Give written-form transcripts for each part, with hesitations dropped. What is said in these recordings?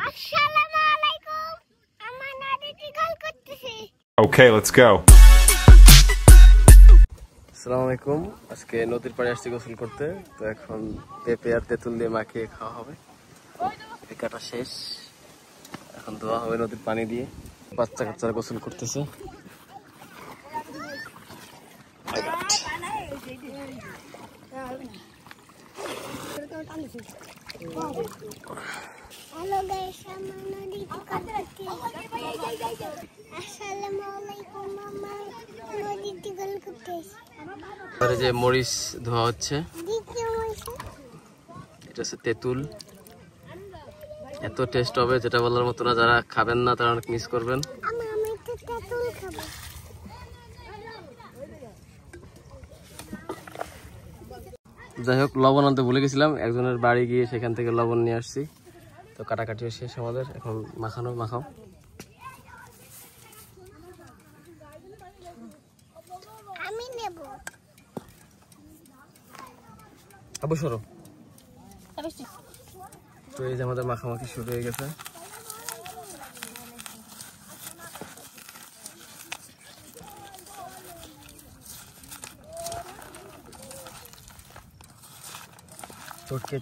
আসসালামু আলাইকুম। আমার নদীতে গোসল করতেছি। Okay, let's go. আসসালামু আলাইকুম। আজকে নদীর পাড়ে আসছি গোসল করতে। তো এখন পেঁপে আর তেঁতুল দিয়ে মাখিয়ে খাওয়া হবে। এই কাটা শেষ, এখন ধোয়া হবে নদীর পানি দিয়ে। বাচ্চা কাচ্চারা গোসল করতেছে। হ্যালো গাইস, আমার নদীতে গোসল করতেছি। আসসালামু আলাইকুম। আমার নদীতে গোসল করতেছি। এবারে যে মরিচ ধোয়া হচ্ছে, দ্বিতীয় মরিচ। এটা হচ্ছে তেঁতুল। এত টেস্ট হবে যেটা বলার মতো না। যারা খাবেন না তারা অনেক মিস করবেন। আমি তো তেঁতুল খাবো। যাই হোক, লবণ আনতে ভুলে গেছিলাম। একজনের বাড়ি গিয়ে সেখান থেকে লবণ নিয়ে আসছি। তো কাটাকাটিও শেষ আমাদের, এখন মাখাও। আমি নেব। আবু সরো। তো এই যে আমাদের মাখামাখি শুরু হয়ে গেছে।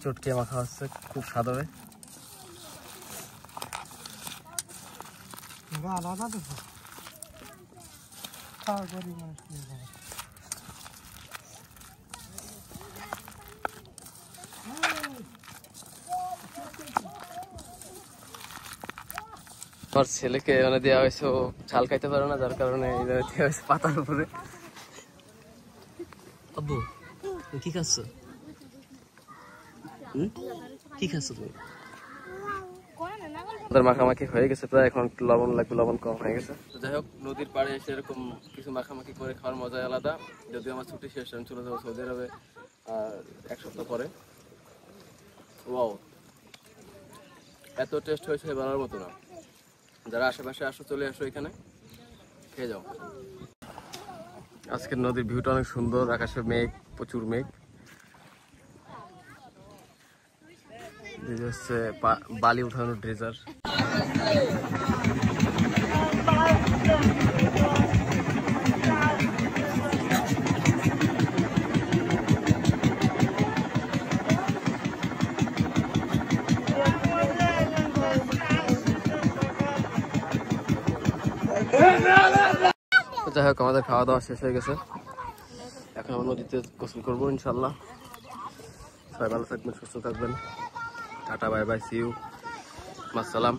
চটকে মাখা হচ্ছে, খুব স্বাদ হবে। আমার ছেলেকে মানে দেওয়া হয়েছে, ও ঝাল খাইতে পারে না, যার কারণে দেওয়া হয়েছে পাতার উপরে। আব্বু কি খাচ্ছ? কি খাচ্ছ তুমি? আমাদের মাখামাখি হয়ে গেছে প্রায়, এখন একটু লবণ লাগবে, লবণ কম হয়ে গেছে। যাই হোক, নদীর পাড়ে এসে এরকম কিছু মাখামাখি করে খাওয়ার মজাই আলাদা। যদিও আমার ছুটি শেষ, আমি চলে যাবো সৌদি আরবে আর 1 সপ্তাহ পরে। ওয়াও, এত টেস্ট হয়েছে বলার মতো না। যারা আশেপাশে আসো, চলে আসো, এখানে খেয়ে যাও। আজকের নদীর ভিউটা অনেক সুন্দর, আকাশে মেঘ, প্রচুর মেঘ। হচ্ছে বালি উঠানোর ড্রেজার। যাই হোক, আমাদের খাওয়া দাওয়া শেষ হয়ে গেছে। এখন আমরা নদীতে গোসল করবো ইনশাল্লাহ। সবাই ভালো থাকবেন, সুস্থ থাকবেন। Tata, bye bye, see you, আসসালাম।